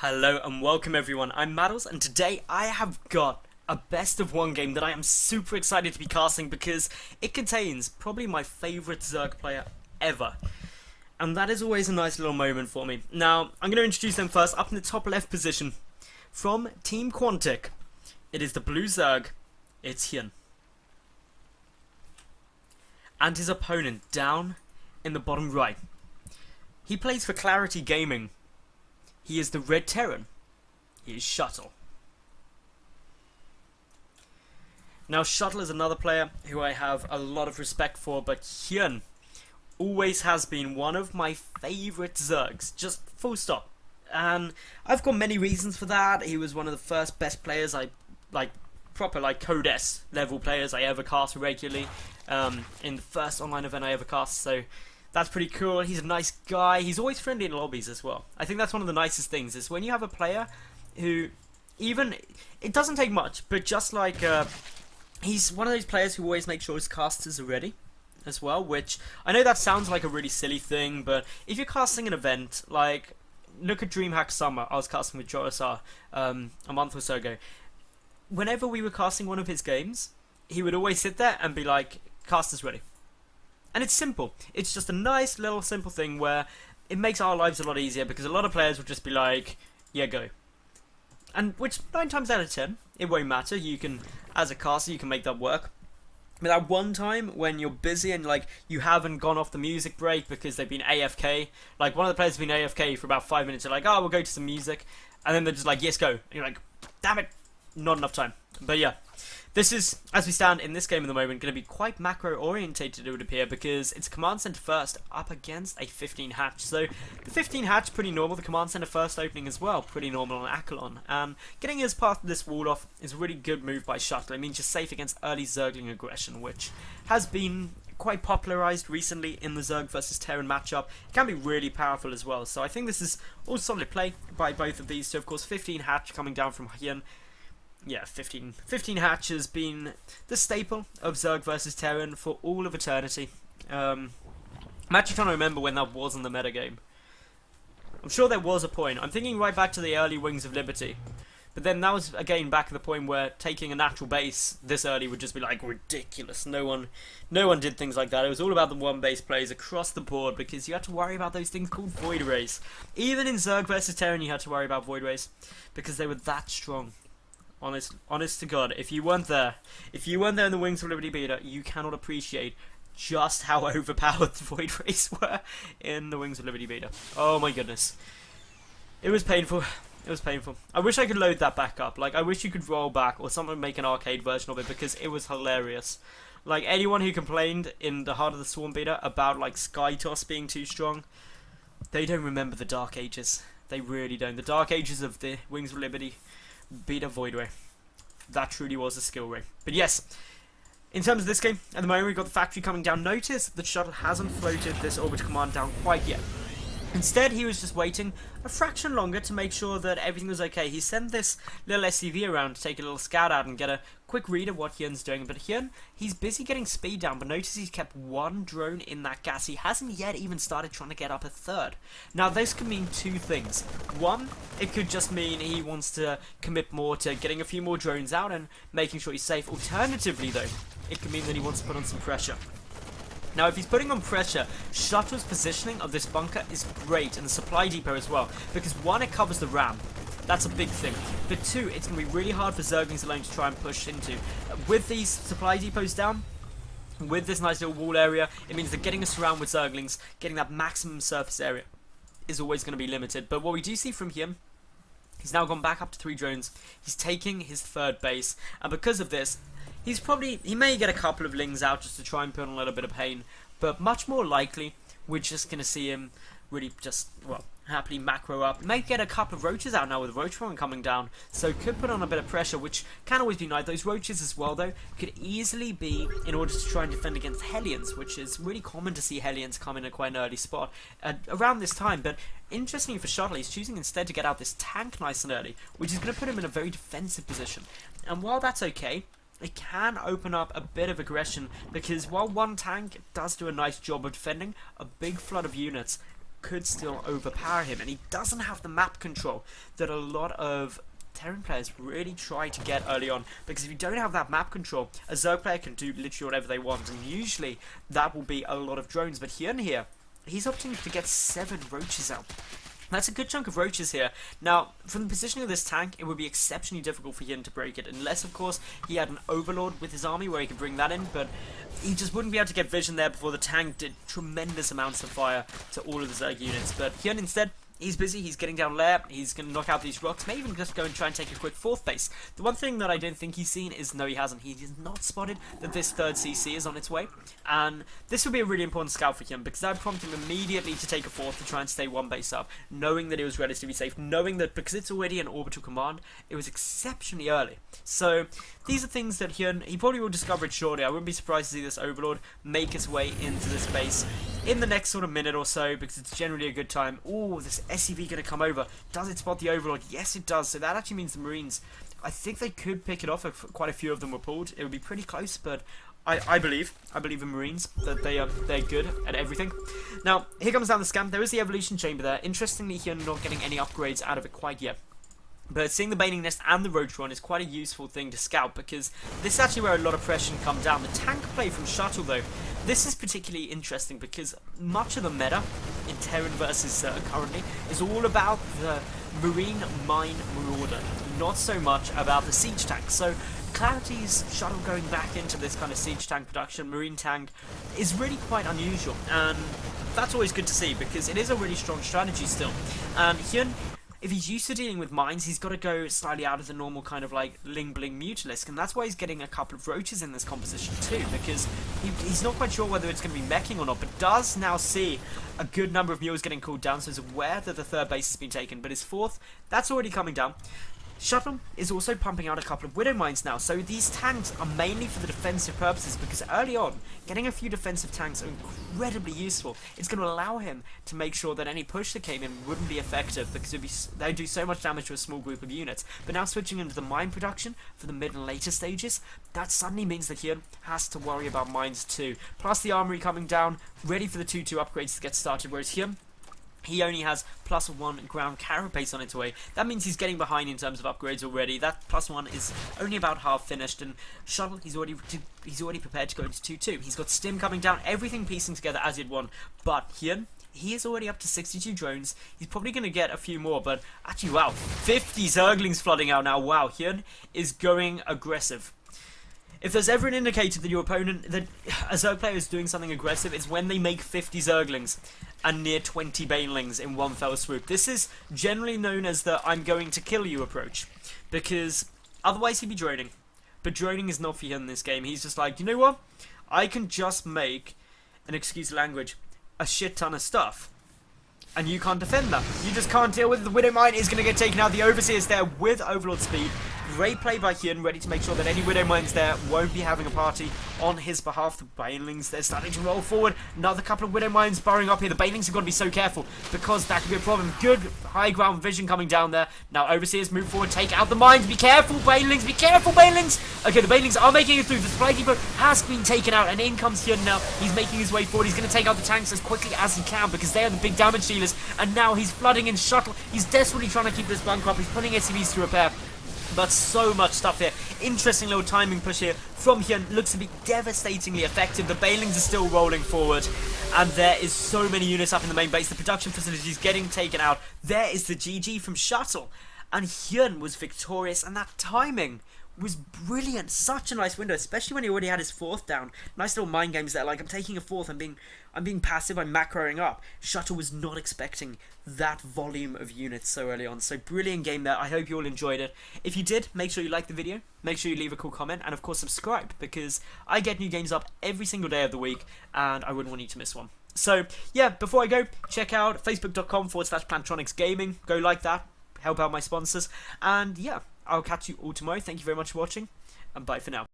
Hello and welcome everyone, I'm Madals and today I have got a best of one game that I am super excited to be casting because it contains probably my favourite Zerg player ever. And that is always a nice little moment for me. Now, I'm going to introduce them first up in the top left position. From Team Quantic, it is the blue Zerg, it's HyuN. And his opponent down in the bottom right. He plays for Clarity Gaming. He is the red Terran. He is Shuttle. Now Shuttle is another player who I have a lot of respect for, but HyuN always has been one of my favourite Zergs, just full stop. And I've got many reasons for that. He was one of the first best players proper Code S level players I ever cast regularly, in the first online event I ever cast, so that's pretty cool. He's a nice guy. He's always friendly in lobbies as well. I think that's one of the nicest things, is when you have a player who, even, it doesn't take much, but just like, he's one of those players who always makes sure his casters are ready as well, which, I know that sounds like a really silly thing, but if you're casting an event, like, look at DreamHack Summer. I was casting with Joasar a month or so ago. Whenever we were casting one of his games, he would always sit there and be like, casters ready. And it's simple. It's just a nice little simple thing where it makes our lives a lot easier, because a lot of players will just be like, yeah, go. And which 9 times out of 10, it won't matter. You can, as a caster, you can make that work. But that one time when you're busy and like you haven't gone off the music break because they've been AFK, like one of the players has been AFK for about 5 minutes, you're like, oh, we'll go to some music. And then they're just like, yes, go. And you're like, damn it, not enough time. But yeah. This is, as we stand in this game at the moment, going to be quite macro-orientated, it would appear, because it's command center first up against a 15 hatch. So the 15 hatch, pretty normal. The command center first opening as well, pretty normal on Accolon. Getting his path to this wall off is a really good move by Shuttle. It means you're safe against early Zergling aggression, which has been quite popularized recently in the Zerg versus Terran matchup. It can be really powerful as well. So I think this is all solid play by both of these. So of course 15 hatch coming down from HyuN. Yeah, 15 hatch has been the staple of Zerg versus Terran for all of eternity. I'm actually trying to remember when that was in the metagame. I'm sure there was a point. I'm thinking right back to the early Wings of Liberty. But then that was, again, back at the point where taking a natural base this early would just be, like, ridiculous. No one did things like that. It was all about the one-base plays across the board, because you had to worry about those things called Void Rays. Even in Zerg versus Terran, you had to worry about Void Rays, because they were that strong. Honest to God, if you weren't there in the Wings of Liberty beta, you cannot appreciate just how overpowered the Void Rays were in the Wings of Liberty beta. Oh my goodness. It was painful. It was painful. I wish I could load that back up. Like, I wish you could roll back, or someone make an arcade version of it, because it was hilarious. Like, anyone who complained in the Heart of the Swarm beta about, like, Skytoss being too strong, they don't remember the Dark Ages. They really don't. The Dark Ages of the Wings of Liberty beta Void Ray. That truly was a skill ray. But yes, in terms of this game, at the moment we've got the factory coming down. Notice that Shuttle hasn't floated this orbit command down quite yet. Instead, he was just waiting a fraction longer to make sure that everything was okay. He sent this little SCV around to take a little scout out and get a quick read of what HyuN's doing. But HyuN, he's busy getting speed down, but notice he's kept one drone in that gas. He hasn't yet even started trying to get up a third. Now, this could mean two things. One, it could just mean he wants to commit more to getting a few more drones out and making sure he's safe. Alternatively, though, it could mean that he wants to put on some pressure. Now, if he's putting on pressure, Shuttle's positioning of this bunker is great, and the supply depot as well, because one, it covers the ram. That's a big thing. But two, it's going to be really hard for Zerglings alone to try and push into. With these supply depots down, with this nice little wall area, it means that getting us around with Zerglings, getting that maximum surface area, is always going to be limited. But what we do see from him, he's now gone back up to 3 drones. He's taking his third base, and because of this, he may get a couple of lings out just to try and put on a little bit of pain, but much more likely, we're just going to see him really just, well, happily macro up. May get a couple of roaches out now with the roach farm coming down, so could put on a bit of pressure, which can always be nice. Those roaches as well, though, could easily be in order to try and defend against Hellions, which is really common to see Hellions come in at quite an early spot around this time. But interestingly for Shuttle, he's choosing instead to get out this tank nice and early, which is going to put him in a very defensive position. And while that's okay, it can open up a bit of aggression, because while one tank does do a nice job of defending, a big flood of units could still overpower him, and he doesn't have the map control that a lot of Terran players really try to get early on, because if you don't have that map control, a Zerg player can do literally whatever they want, and usually that will be a lot of drones. But HyuN here, he's opting to get 7 roaches out. That's a good chunk of roaches here. Now, from the positioning of this tank, it would be exceptionally difficult for HyuN to break it, unless, of course, he had an Overlord with his army where he could bring that in, but he just wouldn't be able to get vision there before the tank did tremendous amounts of fire to all of the Zerg units. But HyuN instead, he's busy, he's getting down lair, he's going to knock out these rocks, maybe even just go and try and take a quick 4th base. The one thing that I don't think he's seen is, no he hasn't, he has not spotted that this 3rd CC is on its way, and this would be a really important scout for him, because that would prompt him immediately to take a 4th to try and stay 1 base up, knowing that it was relatively safe, knowing that because it's already an orbital command, it was exceptionally early. So these are things that HyuN, he probably will discover it shortly. I wouldn't be surprised to see this Overlord make his way into this base in the next sort of minute or so, because it's generally a good time. Oh, this SCV going to come over. Does it spot the Overlord? Yes, it does. So that actually means the Marines, I think they could pick it off if quite a few of them were pulled. It would be pretty close, but I believe in Marines that they're good at everything. Now, here comes down the scam. There is the evolution chamber there. Interestingly, here not getting any upgrades out of it quite yet. But seeing the Baning Nest and the Roach Run is quite a useful thing to scout, because this is actually where a lot of pressure can come down. The tank play from Shuttle, though, this is particularly interesting because much of the meta in Terran versus currently is all about the Marine Mine Marauder, not so much about the Siege Tank. So Clarity's Shuttle going back into this kind of Siege Tank production, Marine Tank, is really quite unusual, and that's always good to see because it is a really strong strategy still. And HyuN, if he's used to dealing with mines, he's got to go slightly out of the normal kind of like Ling Bling Mutalisk, and that's why he's getting a couple of roaches in this composition too, because he's not quite sure whether it's going to be meching or not, but does now see a good number of mules getting called down, so he's aware that the 3rd base has been taken, but his 4th, that's already coming down. Shuttle is also pumping out a couple of Widow Mines now, so these tanks are mainly for the defensive purposes, because early on, getting a few defensive tanks are incredibly useful. It's going to allow him to make sure that any push that came in wouldn't be effective, because they'd do so much damage to a small group of units. But now switching into the mine production for the mid and later stages, that suddenly means that HyuN has to worry about mines too. Plus the armory coming down, ready for the 2-2 upgrades to get started, whereas HyuN, he only has +1 ground carapace on its way. That means he's getting behind in terms of upgrades already. That +1 is only about half finished, and Shuttle, he's already prepared to go into 2-2. He's got Stim coming down, everything piecing together as he'd won. But HyuN, he is already up to 62 drones. He's probably going to get a few more, but actually, wow, 50 Zerglings flooding out now. Wow, HyuN is going aggressive. If there's ever an indicator that your opponent, that a Zerg player is doing something aggressive, it's when they make 50 Zerglings and near 20 Banelings in one fell swoop. This is generally known as the I'm going to kill you approach, because otherwise he'd be droning. But droning is not for him in this game. He's just like, you know what? I can just make, and excuse the language, a shit ton of stuff. And you can't defend that. You just can't deal with it. The Widow Mine is going to get taken out. The Overseer is there with Overlord speed. Great play by HyuN, ready to make sure that any Widow Mines there won't be having a party on his behalf. The Banelings, they're starting to roll forward. Another couple of Widow Mines burrowing up here. The Banelings have got to be so careful, because that could be a problem. Good high ground vision coming down there. Now Overseers move forward, take out the mines. Be careful, Banelings. Be careful, Banelings. Okay, the Banelings are making it through. The Supply Depot has been taken out, and in comes HyuN now. He's making his way forward. He's going to take out the tanks as quickly as he can, because they are the big damage dealers. And now he's flooding in Shuttle. He's desperately trying to keep this bunker up. He's putting SCVs to repair. But so much stuff here. Interesting little timing push here from HyuN. Looks to be devastatingly effective. The Banelings are still rolling forward, and there is so many units up in the main base. The production facility is getting taken out. There is the GG from Shuttle, and HyuN was victorious, and that timing was brilliant. Such a nice window, especially when he already had his 4th down. Nice little mind games there, like I'm taking a 4th, I'm being passive, I'm macroing up. Shuttle was not expecting that volume of units so early on. So brilliant game there. I hope you all enjoyed it. If you did, make sure you like the video, make sure you leave a cool comment, and of course subscribe, because I get new games up every single day of the week, and I wouldn't want you to miss one. So yeah, before I go, check out facebook.com/Plantonics Gaming. Go like that, help out my sponsors, and yeah, I'll catch you all tomorrow. Thank you very much for watching, and bye for now.